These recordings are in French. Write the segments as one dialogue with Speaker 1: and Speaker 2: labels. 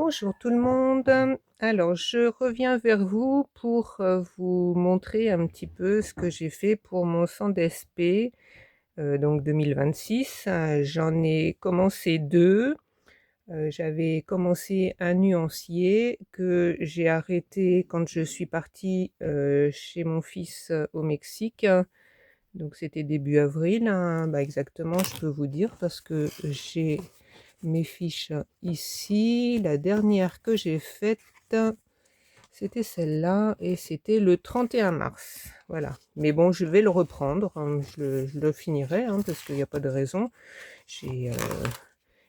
Speaker 1: Bonjour tout le monde. Alors, je reviens vers vous pour vous montrer un petit peu ce que j'ai fait pour mon CENDESP, donc 2026. J'en ai commencé deux. J'avais commencé un nuancier que j'ai arrêté quand je suis partie chez mon fils au Mexique. Donc, c'était début avril, hein. Bah, exactement, je peux vous dire parce que j'ai mes fiches ici. La dernière que j'ai faite, c'était celle-là et c'était le 31 mars. Voilà. Mais bon, je vais le reprendre, hein. Je le finirai, hein, parce qu'il n'y a pas de raison. J'ai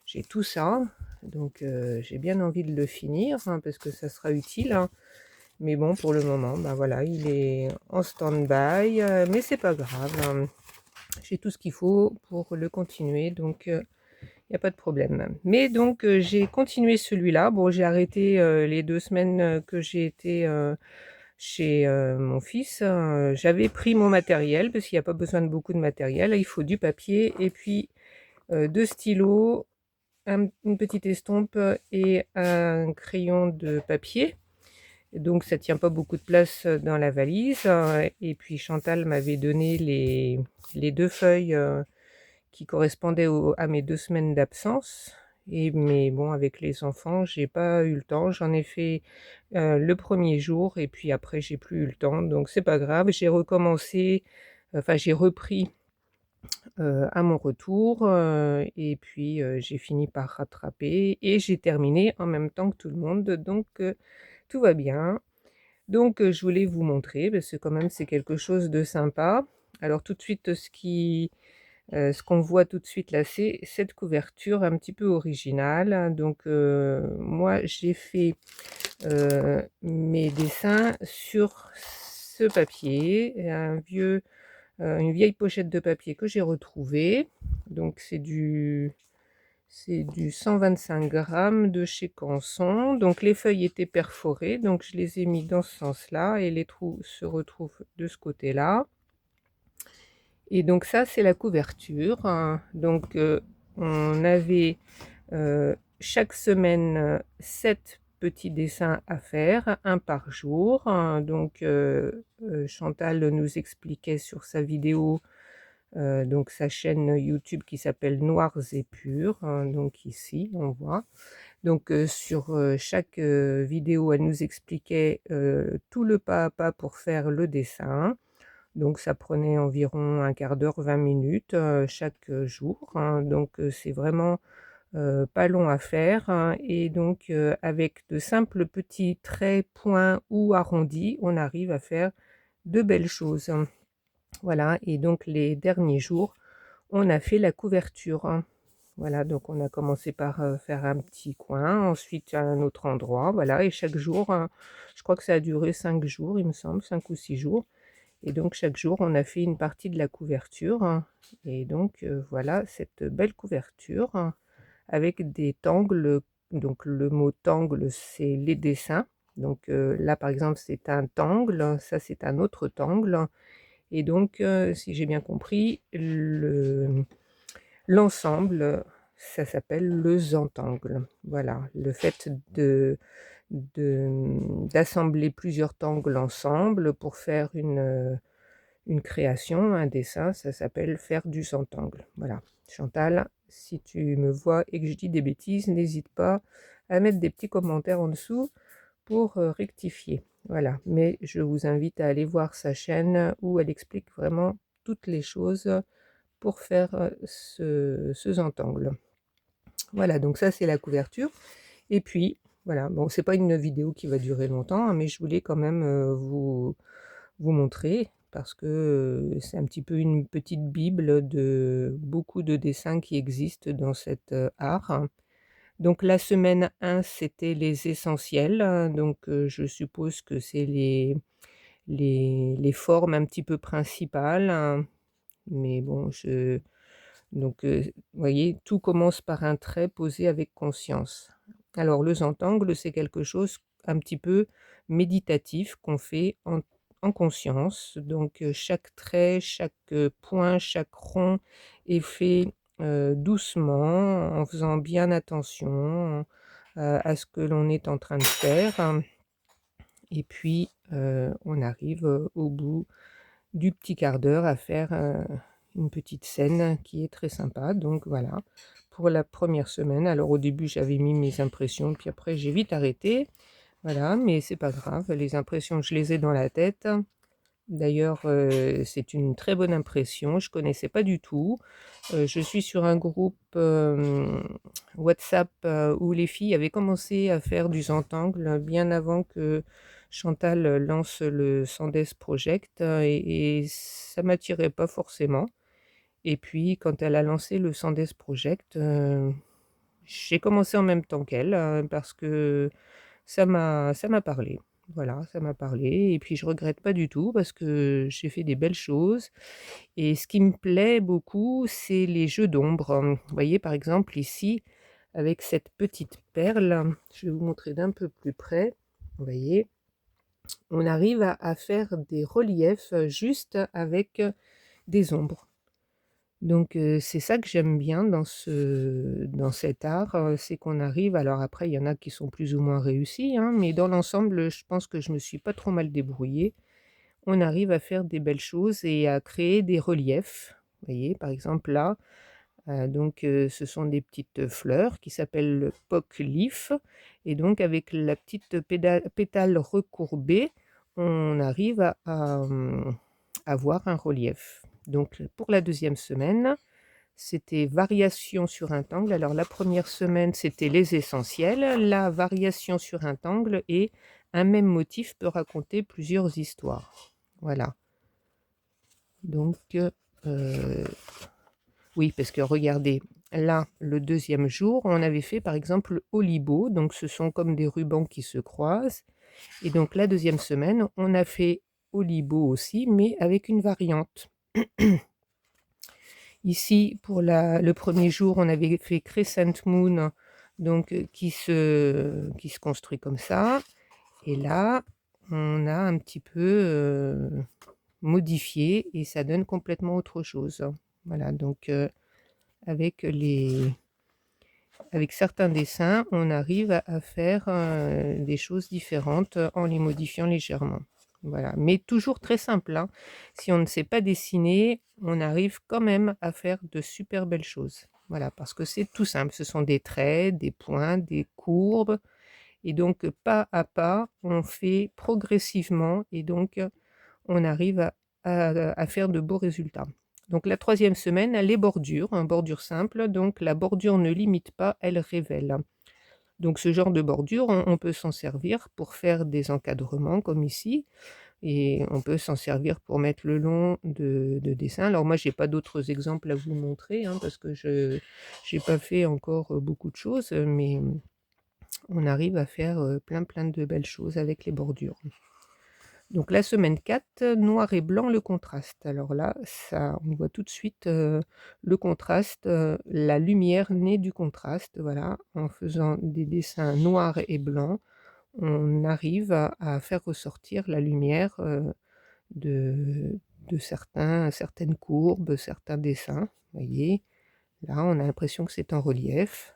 Speaker 1: j'ai tout ça. Donc, j'ai bien envie de le finir, hein, parce que ça sera utile, hein. Mais bon, pour le moment, bah voilà, il est en stand-by. Mais c'est pas grave, hein. J'ai tout ce qu'il faut pour le continuer. Donc, il y a pas de problème. Mais donc, j'ai continué celui-là. Bon, j'ai arrêté, les 2 semaines, que j'ai été, chez, mon fils. J'avais pris mon matériel parce qu'il y a pas besoin de beaucoup de matériel. Il faut du papier et puis, 2 stylos, une petite estompe, et un crayon de papier. Donc ça tient pas beaucoup de place, dans la valise, et puis Chantal m'avait donné les 2 feuilles, qui correspondaient à mes 2 semaines d'absence. Mais bon, avec les enfants, j'ai pas eu le temps. J'en ai fait le premier jour et puis après j'ai plus eu le temps, donc c'est pas grave. J'ai recommencé, enfin j'ai repris à mon retour, et puis j'ai fini par rattraper et j'ai terminé en même temps que tout le monde, donc tout va bien. Donc je voulais vous montrer parce que quand même c'est quelque chose de sympa. Alors tout de suite, ce qu'on voit tout de suite là, c'est cette couverture un petit peu originale, hein. Donc, moi j'ai fait, mes dessins sur ce papier, une vieille pochette de papier que j'ai retrouvée. Donc c'est du 125 grammes de chez Canson. Donc les feuilles étaient perforées, donc je les ai mis dans ce sens-là et les trous se retrouvent de ce côté-là. Et donc ça, c'est la couverture, hein. Donc, on avait, chaque semaine, 7 petits dessins à faire, un par jour, hein. Donc, Chantal nous expliquait sur sa vidéo, donc sa chaîne YouTube qui s'appelle Noirs et Purs, hein, donc ici, on voit. Donc, sur, chaque, vidéo, elle nous expliquait, tout le pas à pas pour faire le dessin. Donc ça prenait environ un quart d'heure, 20 minutes, chaque, jour, hein. Donc, c'est vraiment, pas long à faire, hein. Et donc, avec de simples petits traits, points ou arrondis, on arrive à faire de belles choses. Voilà, et donc les derniers jours, on a fait la couverture, hein. Voilà, donc on a commencé par, faire un petit coin, ensuite à un autre endroit, voilà, et chaque jour, je crois que ça a duré 5 jours, il me semble, 5 ou 6 jours. Et donc chaque jour, on a fait une partie de la couverture, hein. Et donc, voilà cette belle couverture, hein, avec des tangles. Donc le mot tangle, c'est les dessins. Donc, là, par exemple, c'est un tangle, ça, c'est un autre tangle. Et donc, si j'ai bien compris, l'ensemble, ça s'appelle le zentangle. Voilà, le fait d'assembler plusieurs tangles ensemble pour faire une création, un dessin, ça s'appelle faire du centangle. Voilà. Chantal, si tu me vois et que je dis des bêtises, n'hésite pas à mettre des petits commentaires en dessous pour rectifier. Voilà. Mais je vous invite à aller voir sa chaîne où elle explique vraiment toutes les choses pour faire ce centangle. Voilà, donc ça c'est la couverture. Et puis, voilà, bon, c'est pas une vidéo qui va durer longtemps, hein, mais je voulais quand même vous montrer parce que c'est un petit peu une petite bible de beaucoup de dessins qui existent dans cet art. Donc la semaine 1, c'était les essentiels, hein. Donc, je suppose que c'est les formes un petit peu principales, hein. Mais bon, donc, vous voyez, tout commence par un trait posé avec conscience. Alors le zentangle, c'est quelque chose un petit peu méditatif qu'on fait en conscience. Donc, chaque trait, chaque, point, chaque rond est fait, doucement, en faisant bien attention, à ce que l'on est en train de faire. Et puis, on arrive au bout du petit quart d'heure à faire une petite scène qui est très sympa. Donc voilà, pour la première semaine. Alors au début, j'avais mis mes impressions, puis après, j'ai vite arrêté. Voilà, mais c'est pas grave, les impressions, je les ai dans la tête. D'ailleurs, c'est une très bonne impression, je connaissais pas du tout. Je suis sur un groupe, WhatsApp, où les filles avaient commencé à faire du Zentangle bien avant que Chantal lance le Sandes Project, et ça m'attirait pas forcément. Et puis quand elle a lancé le Sandes Project, j'ai commencé en même temps qu'elle, parce que ça m'a parlé. Voilà, ça m'a parlé et puis je regrette pas du tout parce que j'ai fait des belles choses et ce qui me plaît beaucoup, c'est les jeux d'ombre. Vous voyez, par exemple, ici, avec cette petite perle, je vais vous montrer d'un peu plus près. Vous voyez, on arrive à faire des reliefs juste avec des ombres. Donc c'est ça que j'aime bien dans cet art, c'est qu'on arrive, alors après il y en a qui sont plus ou moins réussis, hein, mais dans l'ensemble, je pense que je me suis pas trop mal débrouillée. On arrive à faire des belles choses et à créer des reliefs. Vous voyez, par exemple là, donc ce sont des petites fleurs qui s'appellent le pock leaf et donc avec la petite pétale recourbée, on arrive à voir un relief. Donc pour la deuxième semaine, c'était variation sur un tangle. Alors la première semaine, c'était les essentiels, la variation sur un tangle et un même motif peut raconter plusieurs histoires. Voilà. Donc, oui, parce que regardez, là, le deuxième jour, on avait fait par exemple Olibo, donc ce sont comme des rubans qui se croisent. Et donc la deuxième semaine, on a fait Olibo aussi, mais avec une variante. Ici, pour le premier jour, on avait fait Crescent Moon, donc qui se construit comme ça. Et là, on a un petit peu modifié et ça donne complètement autre chose. Voilà, donc avec avec certains dessins, on arrive à faire des choses différentes en les modifiant légèrement. Voilà, mais toujours très simple, hein. Si on ne sait pas dessiner, on arrive quand même à faire de super belles choses. Voilà, parce que c'est tout simple. Ce sont des traits, des points, des courbes. Et donc, pas à pas, on fait progressivement et donc on arrive à faire de beaux résultats. Donc la troisième semaine, les bordures, bordure simple, donc la bordure ne limite pas, elle révèle. Donc ce genre de bordure, on peut s'en servir pour faire des encadrements comme ici, et on peut s'en servir pour mettre le long de dessins. Alors moi, j'ai pas d'autres exemples à vous montrer, hein, parce que je n'ai pas fait encore beaucoup de choses, mais on arrive à faire plein de belles choses avec les bordures. Donc la semaine 4, noir et blanc, le contraste. Alors là, ça, on voit tout de suite le contraste, la lumière née du contraste. Voilà, en faisant des dessins noirs et blancs, on arrive à faire ressortir la lumière de certaines courbes, certains dessins. Vous voyez, là, on a l'impression que c'est en relief.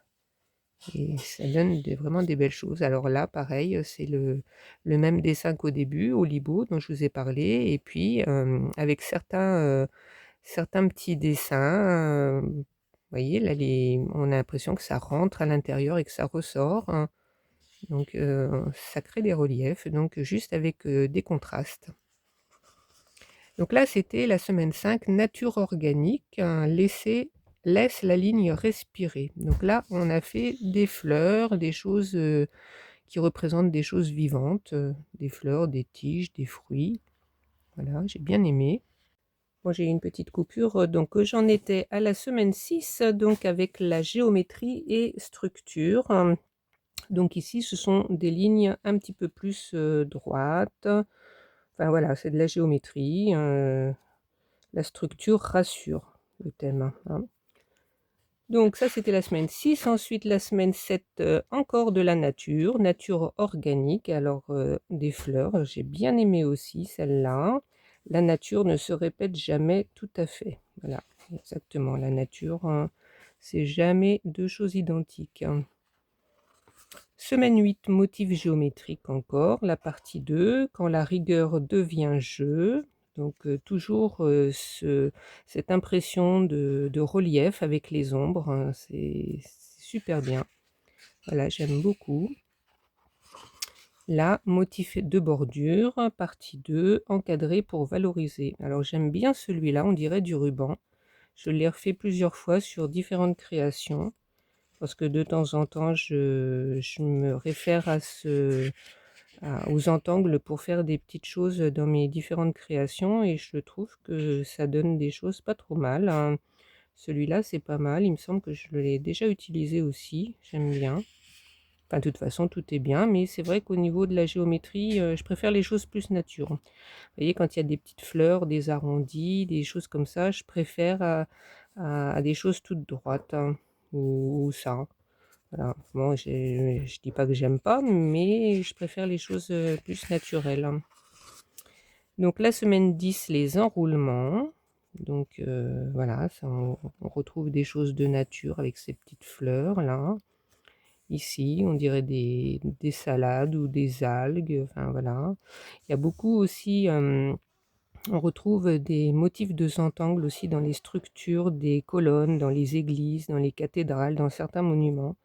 Speaker 1: Et ça donne vraiment des belles choses. Alors là, pareil, c'est le même dessin qu'au début, au Libo, dont je vous ai parlé, et puis avec certains petits dessins. Vous voyez, là, on a l'impression que ça rentre à l'intérieur et que ça ressort, hein. Donc ça crée des reliefs, donc juste avec des contrastes. Donc là, c'était la semaine 5, nature organique, hein, laisse la ligne respirer. Donc là, on a fait des fleurs, des choses qui représentent des choses vivantes, des fleurs, des tiges, des fruits. Voilà, j'ai bien aimé. Moi, j'ai une petite coupure, donc j'en étais à la semaine 6, donc avec la géométrie et structure. Donc ici, ce sont des lignes un petit peu plus droites. Enfin voilà, c'est de la géométrie. La structure rassure, le thème, hein. Donc ça, c'était la semaine 6. Ensuite, la semaine 7, encore de la nature, nature organique. Alors, des fleurs, j'ai bien aimé aussi celle-là. La nature ne se répète jamais tout à fait. Voilà, exactement. La nature, hein, c'est jamais deux choses identiques, hein. Semaine 8, motifs géométriques encore, la partie 2, quand la rigueur devient jeu. Donc toujours cette impression de relief avec les ombres, hein, c'est super bien. Voilà, j'aime beaucoup. Là, motif de bordure, partie 2, encadré pour valoriser. Alors j'aime bien celui-là, on dirait du ruban. Je l'ai refait plusieurs fois sur différentes créations, parce que de temps en temps, je me réfère aux entangles pour faire des petites choses dans mes différentes créations, et je trouve que ça donne des choses pas trop mal, hein. Celui-là, c'est pas mal, il me semble que je l'ai déjà utilisé aussi, j'aime bien. Enfin, de toute façon, tout est bien, mais c'est vrai qu'au niveau de la géométrie, je préfère les choses plus nature. Vous voyez, quand il y a des petites fleurs, des arrondis, des choses comme ça, je préfère à des choses toutes droites, hein, ou ça. Voilà. Bon, je dis pas que j'aime pas, mais je préfère les choses plus naturelles, hein. Donc la semaine 10, les enroulements. Donc voilà, ça, on retrouve des choses de nature avec ces petites fleurs là. Ici, on dirait des salades ou des algues, enfin voilà. Il y a beaucoup aussi, on retrouve des motifs de centangle aussi dans les structures des colonnes, dans les églises, dans les cathédrales, dans certains monuments.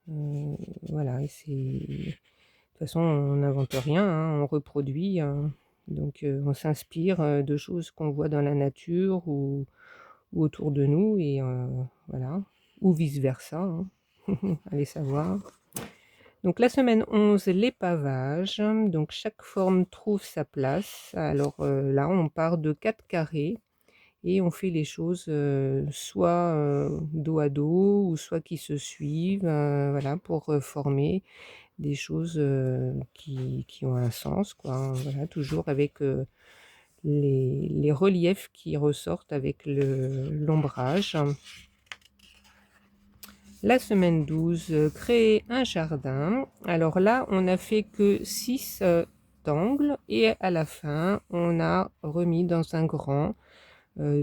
Speaker 1: Voilà, et de toute façon, on n'invente rien, hein, on reproduit, hein. Donc on s'inspire de choses qu'on voit dans la nature ou autour de nous, et voilà, ou vice-versa, hein. Allez savoir. Donc la semaine 11, les pavages. Donc chaque forme trouve sa place. Alors là, on part de 4 carrés et on fait les choses soit dos à dos ou soit qui se suivent, voilà, pour former des choses qui ont un sens, quoi, hein. Voilà, toujours avec les reliefs qui ressortent avec l'ombrage. La semaine 12, créer un jardin. Alors là, on n'a fait que 6 angles, et à la fin, on a remis dans un grand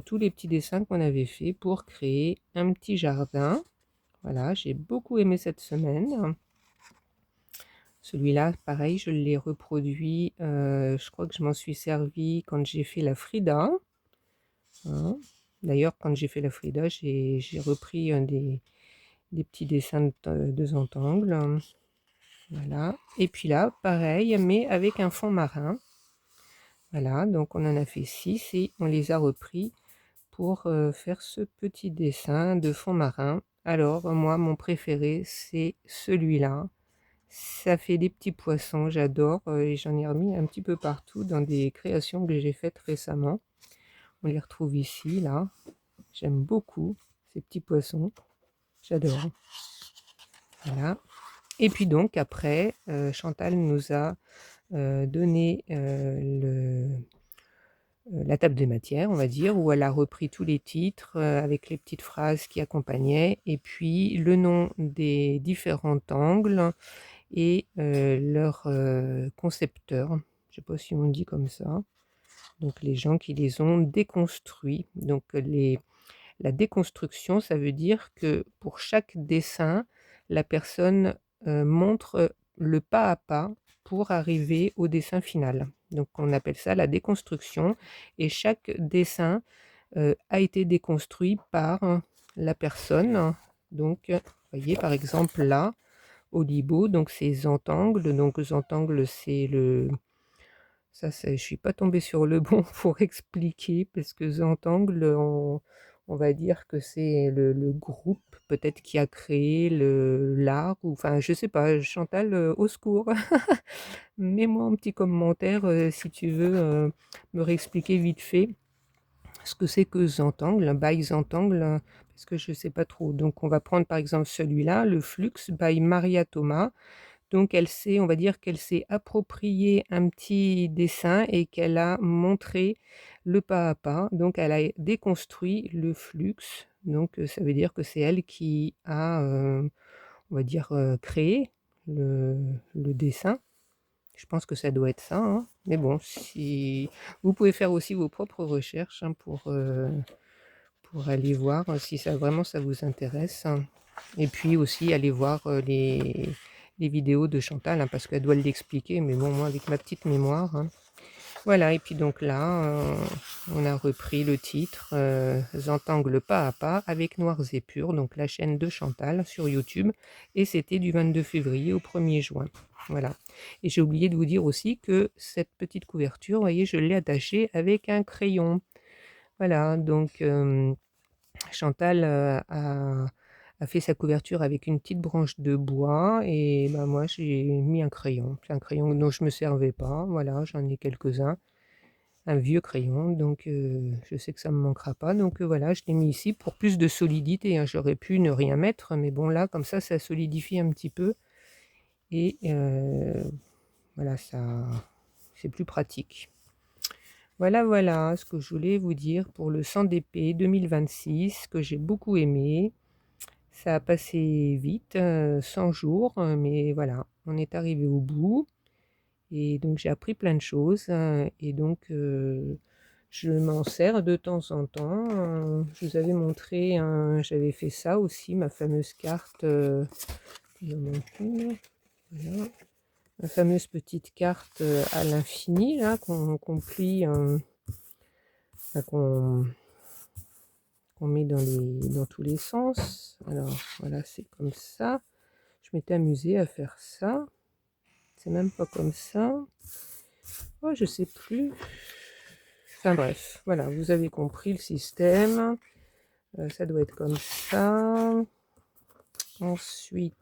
Speaker 1: tous les petits dessins qu'on avait fait pour créer un petit jardin. Voilà, j'ai beaucoup aimé cette semaine. Celui-là, pareil, je l'ai reproduit. Je crois que je m'en suis servi quand j'ai fait la Frida, hein. D'ailleurs, quand j'ai fait la Frida, j'ai repris des petits dessins de Zentangle. Voilà. Et puis là, pareil, mais avec un fond marin. Voilà, donc on en a fait 6 et on les a repris pour faire ce petit dessin de fond marin. Alors, moi, mon préféré, c'est celui-là. Ça fait des petits poissons, j'adore, et j'en ai remis un petit peu partout dans des créations que j'ai faites récemment. On les retrouve ici, là. J'aime beaucoup ces petits poissons. J'adore. Voilà. Et puis donc après, Chantal nous a donné la table des matières, on va dire, où elle a repris tous les titres avec les petites phrases qui accompagnaient, et puis le nom des différents angles et leur concepteur. Je ne sais pas si on dit comme ça. Donc les gens qui les ont déconstruits. Donc la déconstruction, ça veut dire que pour chaque dessin, la personne montre le pas à pas pour arriver au dessin final. Donc on appelle ça la déconstruction, et chaque dessin a été déconstruit par la personne. Donc, vous voyez par exemple là, Olibo, donc c'est Zentangle. Donc Zentangle, c'est le... Ça, je ne suis pas tombée sur le bon pour expliquer, parce que Zentangle, on va dire que c'est le groupe peut-être qui a créé l'art, ou enfin je sais pas, Chantal, au secours. Mets-moi un petit commentaire si tu veux me réexpliquer vite fait ce que c'est que Zentangle, by Zentangle, parce que je ne sais pas trop. Donc on va prendre par exemple celui-là, le Flux by Maria Thomas. Donc on va dire qu'elle s'est approprié un petit dessin et qu'elle a montré le pas à pas. Donc elle a déconstruit le flux. Donc ça veut dire que c'est elle qui a, on va dire, créé le dessin. Je pense que ça doit être ça, hein. Mais bon, si vous pouvez faire aussi vos propres recherches, hein, pour aller voir si ça vraiment ça vous intéresse. Et puis aussi aller voir les vidéos de Chantal, hein, parce qu'elle doit l'expliquer, mais bon, moi, avec ma petite mémoire, hein. Voilà, et puis donc là, on a repris le titre Zentangle pas à pas avec Noirs et Purs, donc la chaîne de Chantal sur YouTube, et c'était du 22 février au 1er juin. Voilà. Et j'ai oublié de vous dire aussi que cette petite couverture, vous voyez, je l'ai attachée avec un crayon. Voilà, donc Chantal a fait sa couverture avec une petite branche de bois et bah, moi j'ai mis un crayon. C'est un crayon dont je ne me servais pas, voilà, j'en ai quelques-uns. Un vieux crayon, donc je sais que ça ne me manquera pas. Donc voilà, je l'ai mis ici pour plus de solidité, hein. J'aurais pu ne rien mettre, mais bon là, comme ça solidifie un petit peu. Et voilà, c'est plus pratique. Voilà, voilà ce que je voulais vous dire pour le 100 d'épée 2026, que j'ai beaucoup aimé. Ça a passé vite, 100 jours, mais voilà, on est arrivé au bout. Et donc j'ai appris plein de choses, et donc je m'en sers de temps en temps. Je vous avais montré, j'avais fait ça aussi, ma fameuse carte, voilà, ma fameuse petite carte à l'infini, là, qu'on plie, enfin, qu'on met dans tous les sens. Alors voilà, c'est comme ça. Je m'étais amusée à faire ça. C'est même pas comme ça. Oh, je sais plus. Enfin bref, voilà, vous avez compris le système. Ça doit être comme ça. Ensuite,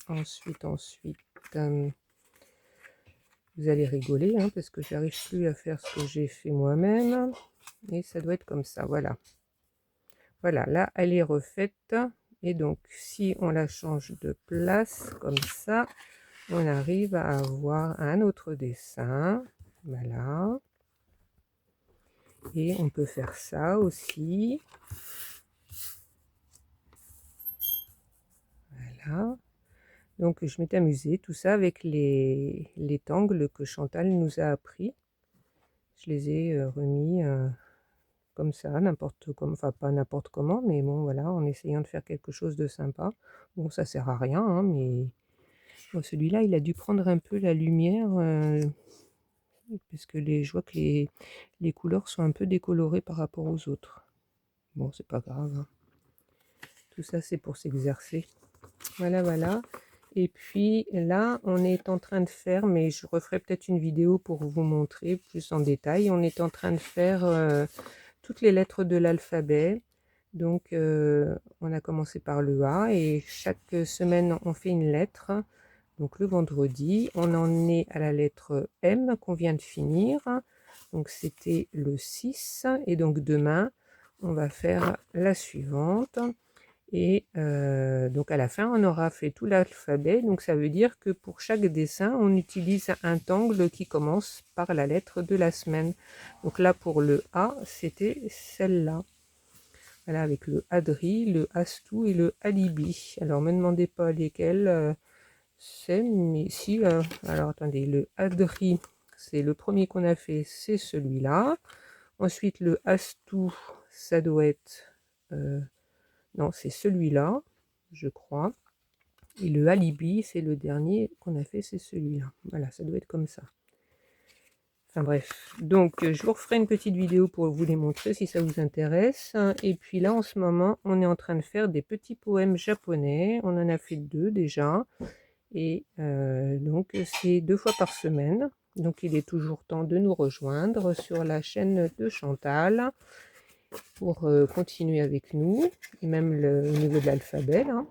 Speaker 1: ensuite, vous allez rigoler, hein, parce que j'arrive plus à faire ce que j'ai fait moi-même. Et ça doit être comme ça, voilà. Voilà, là, elle est refaite. Et donc, si on la change de place, comme ça, on arrive à avoir un autre dessin. Voilà. Et on peut faire ça aussi. Voilà. Donc je m'étais amusée, tout ça avec les tangles que Chantal nous a appris. Je les ai remis comme ça, n'importe comment, enfin pas n'importe comment, mais bon voilà, en essayant de faire quelque chose de sympa. Bon, ça sert à rien, hein, mais bon, celui-là, il a dû prendre un peu la lumière, parce que je vois que les couleurs sont un peu décolorées par rapport aux autres. Bon, c'est pas grave, hein. Tout ça, c'est pour s'exercer. Voilà, voilà. Et puis là, on est en train de faire, mais je referai peut-être une vidéo pour vous montrer plus en détail. On est en train de faire toutes les lettres de l'alphabet. Donc, on a commencé par le A et chaque semaine, on fait une lettre. Donc, le vendredi, on en est à la lettre M qu'on vient de finir. Donc, c'était le 6. Et donc, demain, on va faire la suivante. Et donc à la fin, on aura fait tout l'alphabet. Donc ça veut dire que pour chaque dessin, on utilise un tangle qui commence par la lettre de la semaine. Donc là, pour le A, c'était celle-là. Voilà, avec le Adri, le Astou et le Alibi. Alors, ne me demandez pas lesquels c'est, mais si... alors, attendez, le Adri, c'est le premier qu'on a fait, c'est celui-là. Ensuite, le Astou, ça doit être... non, c'est celui-là, je crois. Et le Alibi, c'est le dernier qu'on a fait, c'est celui-là. Voilà, ça doit être comme ça. Enfin bref, donc je vous referai une petite vidéo pour vous les montrer si ça vous intéresse. Et puis là, en ce moment, on est en train de faire des petits poèmes japonais. On en a fait 2 déjà. Et donc, c'est 2 fois par semaine. Donc, il est toujours temps de nous rejoindre sur la chaîne de Chantal pour continuer avec nous, et même au niveau de l'alphabet, là.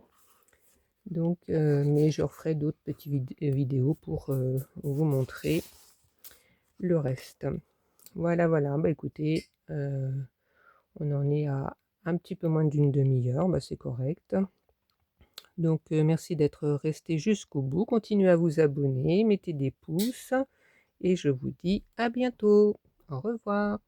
Speaker 1: Donc, mais je referai d'autres petites vidéos pour vous montrer le reste. Voilà, voilà, bah écoutez, on en est à un petit peu moins d'une demi-heure, bah c'est correct. Donc, merci d'être resté jusqu'au bout. Continuez à vous abonner, mettez des pouces, et je vous dis à bientôt. Au revoir.